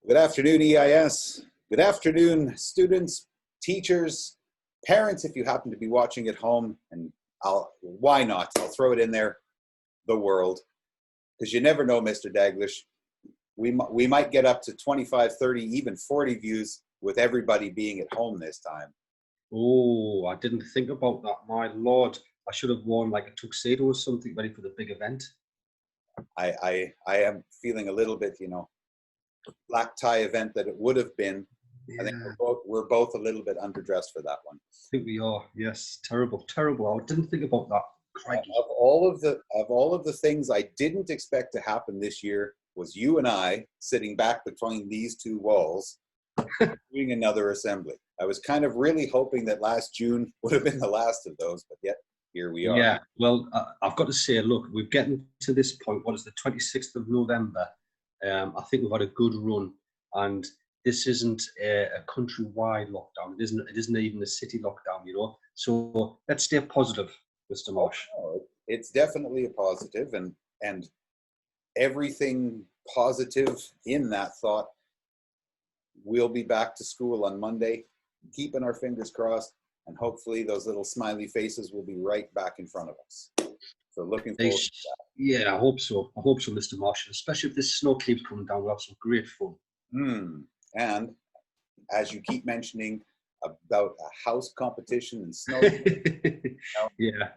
Good afternoon, EIS. Good afternoon, students, teachers, parents, if you happen to be watching at home, and why not? I'll throw it in there, the world, because you never know, Mr. Daglish. We might get up to 25, 30, even 40 views with everybody being at home this time. Oh, I didn't think about that. My Lord, I should have worn like a tuxedo or something ready for the big event. I am feeling a little bit, black tie event that it would have been. I think Yeah, we're both a little bit underdressed for that one. I think we are. Yes, terrible, terrible. I didn't think about that. Crikey. Of all of the things I didn't expect to happen this year was you and I sitting back between these two walls doing another assembly. I was kind of really hoping that last June would have been the last of those, but yet here we are. Yeah, well, I've got to say, look, we're getting to this point. What is the 26th of November? I think we've had a good run, and this isn't a countrywide lockdown. It isn't even a city lockdown, you know. So let's stay positive, Mr. Oh, Marsh. no, it's definitely a positive, and everything positive in that thought. We'll be back to school on Monday, keeping our fingers crossed, and hopefully those little smiley faces will be right back in front of us. So looking forward to that. Yeah, I hope so. I hope so, Mr. Marshall. Especially if this snow keeps coming down, we'll have some great fun. And as you keep mentioning about a house competition and snow, Yeah,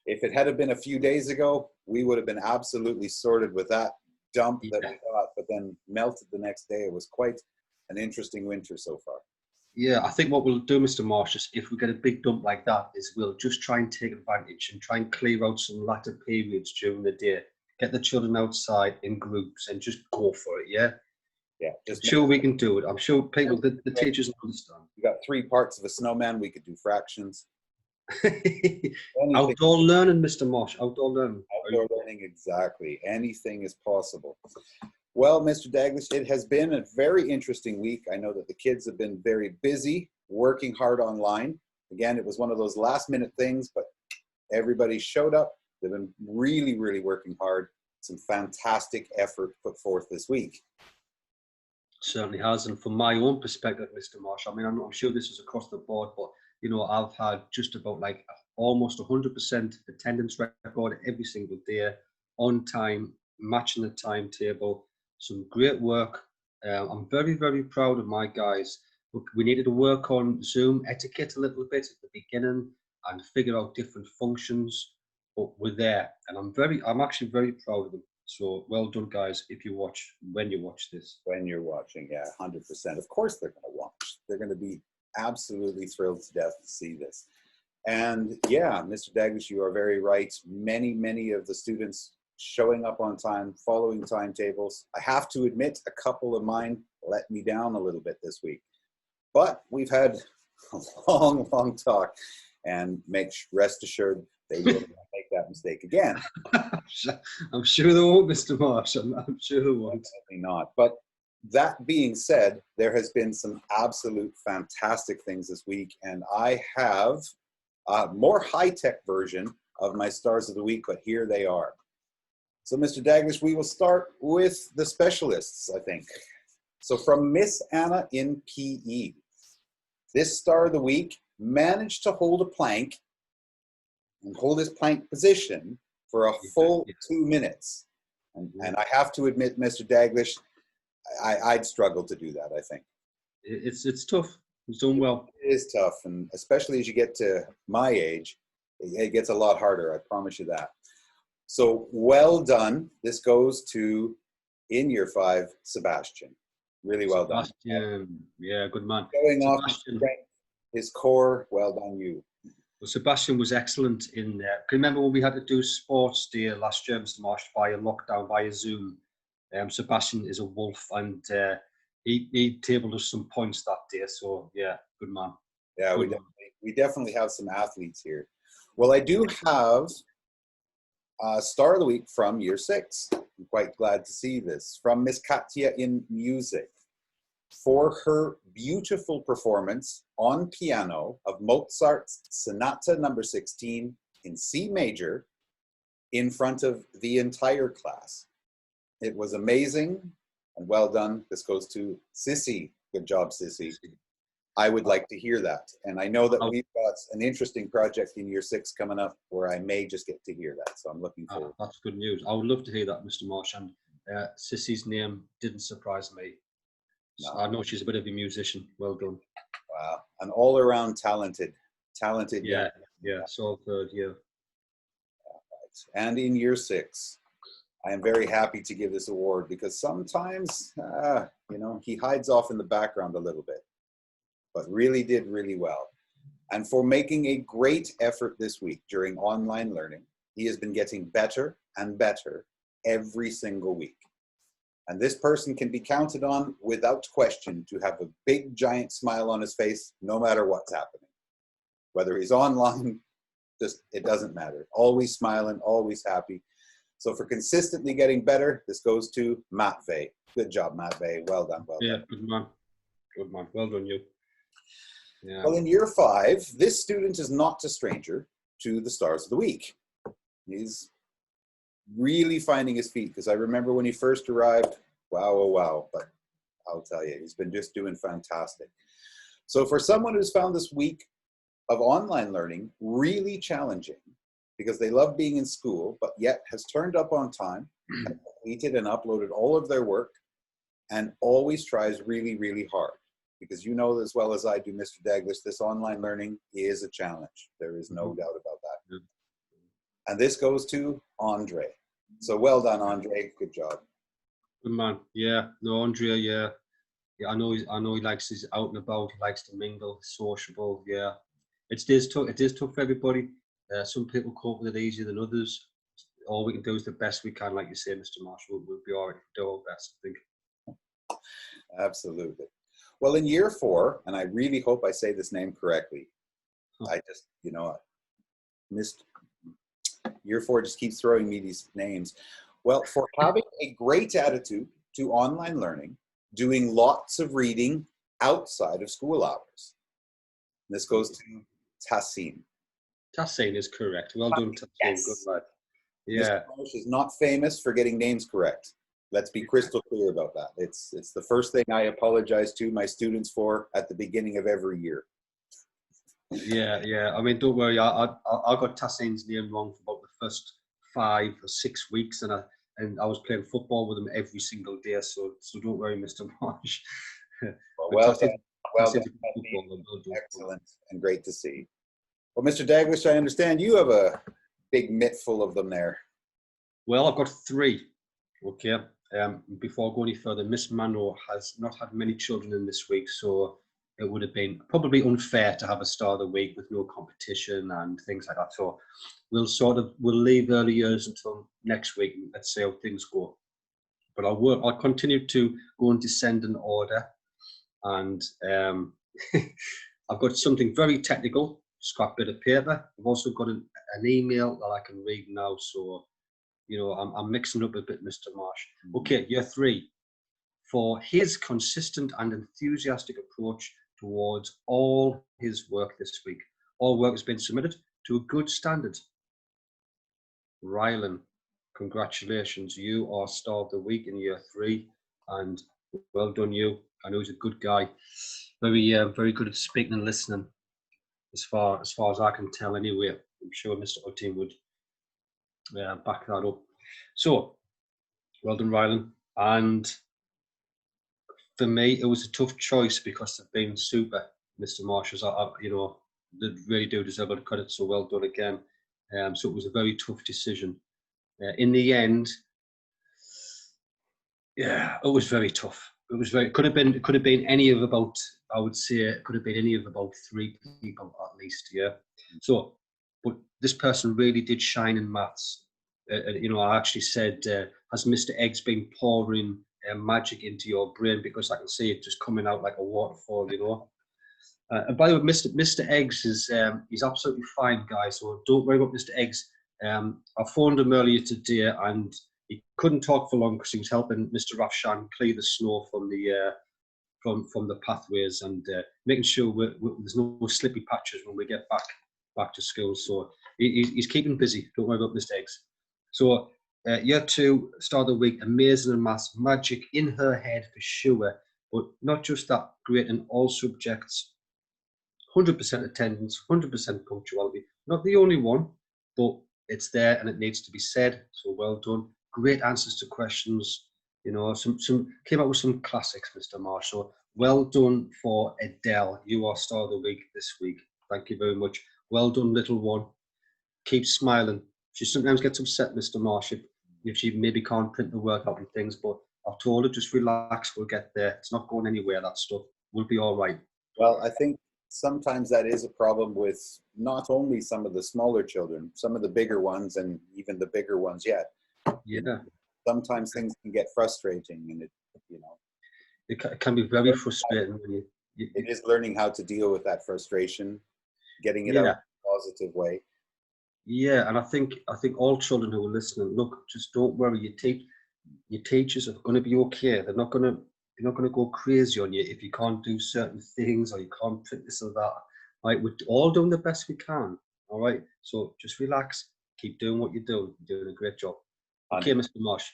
if it had been a few days ago, we would have been absolutely sorted with that dump that yeah, we got, but then melted the next day. It was quite an interesting winter so far. yeah. I think what we'll do, Mr. Marsh, is if we get a big dump like that, is we'll just try and take advantage and try and clear out some latter periods during the day. Get the children outside in groups and just go for it. Yeah, Yeah, I'm just sure we can do it. I'm sure people, the teachers understand. we got 3 parts of a snowman. We could do fractions. Anything. Outdoor learning, Mr. Marsh. Outdoor learning. Outdoor learning, exactly. Anything is possible. Well, Mr. Daglish, it has been a very interesting week. I know that the kids have been very busy, working hard online. Again, it was one of those last minute things, but everybody showed up. They've been really, really working hard. Some fantastic effort put forth this week. Certainly has, and from my own perspective, Mr. Marsh, I mean, I'm sure this is across the board, but you know, I've had just about like almost 100% attendance record every single day, on time, matching the timetable. Some great work. I'm very, very proud of my guys. Look, we needed to work on Zoom etiquette a little bit at the beginning and figure out different functions, but we're there, and I'm actually very proud of them. So well done, guys, if you watch, when you watch this. When you're watching, yeah, 100%. Of course they're going to watch. They're going to be absolutely thrilled to death to see this. And yeah, Mr. Daglish, you are very right. Many, many of the students showing up on time, following timetables. I have to admit, a couple of mine let me down a little bit this week. But we've had a long, long talk, and rest assured they will not make that mistake again. I'm sure they won't, Mr. Marsh. I'm sure they won't. Definitely not. But that being said, there has been some absolute fantastic things this week, and I have a more high-tech version of my stars of the week, but here they are. So, Mr. Daglish, we will start with the specialists, I think. So from Miss Anna in PE, this star of the week managed to hold a plank and hold his plank position for a full 2 minutes. And I have to admit, Mr. Daglish, I'd struggle to do that, I think. It's tough. He's doing well. It is tough, and especially as you get to my age, it gets a lot harder, I promise you that. So well done. This goes to, in year 5, Sebastian. Really well done. Yeah, good man. Going off his strength, his core, well done you. Well, Sebastian was excellent in there. Can you remember when we had to do sports day last year, Mr. Marsh, via lockdown, via Zoom? Sebastian is a wolf, and he tabled us some points that day. So yeah, good man. Yeah, we definitely have some athletes here. Well, I do have a star of the week from year 6. I'm quite glad to see this. From Miss Katya in music, for her beautiful performance on piano of Mozart's Sonata No. 16 in C major in front of the entire class. It was amazing. And well done. This goes to Sissy. Good job, Sissy. I would like to hear that. And I know that we've got an interesting project in year 6 coming up where I may just get to hear that. So I'm looking forward. That's good news. I would love to hear that, Mr. Marsh. And Sissy's name didn't surprise me. No. I know she's a bit of a musician. Well done. Wow. An all-around talented. Yeah, yeah. So good, yeah. And in year 6, I am very happy to give this award because sometimes, you know, he hides off in the background a little bit, but really did really well. And for making a great effort this week during online learning, he has been getting better and better every single week. And this person can be counted on without question to have a big giant smile on his face no matter what's happening. Whether he's online, just it doesn't matter. Always smiling, always happy. So for consistently getting better, this goes to Matvey. Good job, Matvey. Well done, well done. Yeah, good man. Good man. Well done, you. Yeah. Well, in year 5, this student is not a stranger to the stars of the week. He's really finding his feet because I remember when he first arrived, wow, oh, wow. But I'll tell you, he's been just doing fantastic. So for someone who's found this week of online learning really challenging because they love being in school, but yet has turned up on time, completed and uploaded all of their work, and always tries really, really hard. Because you know as well as I do, Mr. Douglas, this online learning is a challenge. There is no doubt about that. And this goes to Andre. So well done, Andre. Good job. Good man. Yeah. No, Andrea. Yeah. Yeah. I know he likes. He's out and about. He likes to mingle, sociable. Yeah. It is tough. It is tough for everybody. Some people cope with it easier than others. All we can do is the best we can, like you say, Mr. Marsh. We'll be all right. Do our best, I think. Absolutely. Well, in year 4, and I really hope I say this name correctly. I just, you know, missed. Year 4 just keeps throwing me these names. Well, for having a great attitude to online learning, doing lots of reading outside of school hours. This goes to Tassim. Tassim is correct. Well done, Tassim. Yes. Good lad. Yeah. Mr. Marsh is not famous for getting names correct. Let's be crystal clear about that. It's the first thing I apologize to my students for at the beginning of every year. Yeah, yeah. I mean, don't worry. I got Tassim's name wrong for about the first 5 or 6 weeks, and I was playing football with him every single day. So don't worry, Mr. Marsh. Well done. Excellent and great to see. Well, Mr. Daglish, I understand you have a big mitt full of them there. Well, I've got 3. Okay. Before I go any further, Miss Mano has not had many children in this week, so it would have been probably unfair to have a star of the week with no competition and things like that. So we'll leave early years until next week and let's see how things go. But I'll continue to go in descending order, and I've got something very technical, scrap bit of paper. I've also got an email that I can read now, so you know I'm mixing up a bit, Mr. Marsh. Okay, year 3. For his consistent and enthusiastic approach towards all his work this week. All work has been submitted to a good standard. Rylan, congratulations. You are star of the week in year 3, and well done you. I know he's a good guy. Very good at speaking and listening, as far as I can tell anyway. I'm sure Mr. O'Team would back that up. So, well done, Rylan. And for me, it was a tough choice because they've been super, Mr. Marshall. You know, they really do deserve a lot of credit. So well done again. So it was a very tough decision. In the end, yeah, it was very tough. It could have been any of about. I would say it could have been any of about 3 people at least. Yeah. So, but this person really did shine in maths. You know, I actually said, has Mr. Eggs been pouring magic into your brain, because I can see it just coming out like a waterfall, you know. And by the way, Mr. Eggs is he's absolutely fine, guys. So don't worry about Mr. Eggs. I phoned him earlier today, and he couldn't talk for long because he was helping Mr. Rafshan clear the snow from the from the pathways and making sure there's no slippy patches when we get back to school. So he's keeping busy. Don't worry about Mr. Eggs. So Year 2, start of the week, amazing and maths, magic in her head for sure. But not just that, great in all subjects, 100% attendance, 100% punctuality. Not the only one, but it's there and it needs to be said. So well done. Great answers to questions. You know, some came up with some classics, Mr. Marshall. Well done for Adele. You are star of the week this week. Thank you very much. Well done, little one. Keep smiling. She sometimes gets upset, Mr. Marshall, if she maybe can't print the work out and things, but I've told her, just relax, we'll get there. It's not going anywhere, that stuff. We'll be all right. Well, I think sometimes that is a problem with not only some of the smaller children, some of the bigger ones, and even the bigger ones yet. Yeah. Sometimes things can get frustrating, and it can be very frustrating when it is learning how to deal with that frustration, getting it out in a positive way. Yeah, and I think all children who are listening, look, just don't worry. Your teachers are going to be okay. They're not going to go crazy on you if you can't do certain things or you can't print this or that. Right, we're all doing the best we can. All right, so just relax, keep doing what you're doing. You're doing a great job. Okay, Mr. Marsh.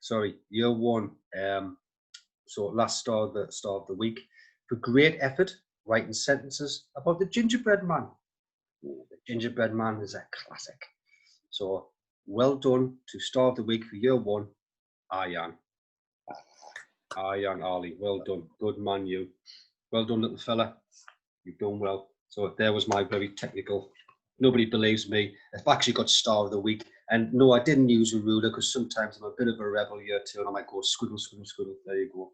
Sorry, year 1. So last star of the week. For great effort, writing sentences about the gingerbread man. Ooh, the gingerbread man is a classic. So well done to star of the week for year 1, Aryan. Aryan Ali, well done. Good man, you. Well done, little fella. You've done well. So there was my very technical. Nobody believes me. I've actually got star of the week. And no, I didn't use a ruler because sometimes I'm a bit of a rebel year 2 and I might go squiddle, squiddle, squiddle. There you go.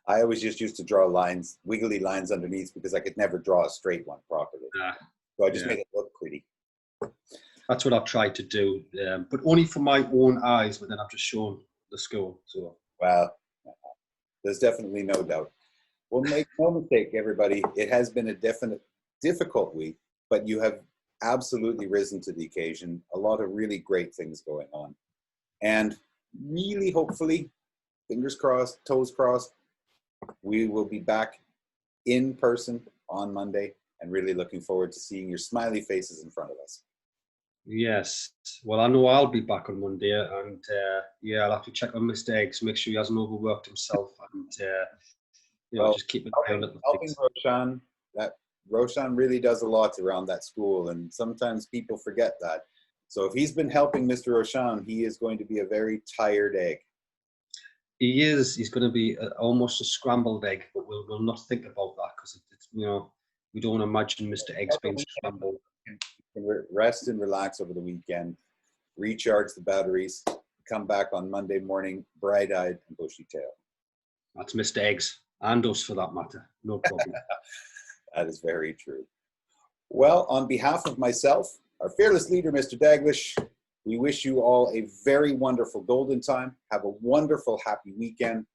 I always just used to draw lines, wiggly lines underneath, because I could never draw a straight one properly. So I just made it look pretty. That's what I've tried to do, but only for my own eyes, but then I've just shown the school. So. Well, there's definitely no doubt. Well, make no mistake, everybody, it has been a difficult week, but you have absolutely risen to the occasion. A lot of really great things going on. And really, hopefully, fingers crossed, toes crossed, we will be back in person on Monday, and really looking forward to seeing your smiley faces in front of us. Yes. Well, I know I'll be back on Monday, and I'll have to check on Mr. Eggs, make sure he hasn't overworked himself, and just keep an eye on little helping Roshan. That Roshan really does a lot around that school, and sometimes people forget that. So if he's been helping Mr. Roshan, he is going to be a very tired egg. He is. He's going to be almost a scrambled egg, but we'll not think about that because it's we don't imagine Mr. Eggs being scrambled. Rest and relax over the weekend, recharge the batteries, come back on Monday morning bright-eyed and bushy-tailed. That's Mr. Eggs and us for that matter. No problem. That is very true. Well, on behalf of myself, our fearless leader, Mr. Daglish, we wish you all a very wonderful golden time. Have a wonderful, happy weekend.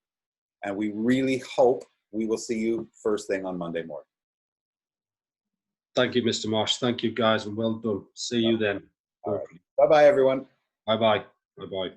And we really hope we will see you first thing on Monday morning. Thank you, Mr. Marsh. Thank you, guys, and well done. See you then. Bye-bye, everyone. Bye-bye. Bye-bye.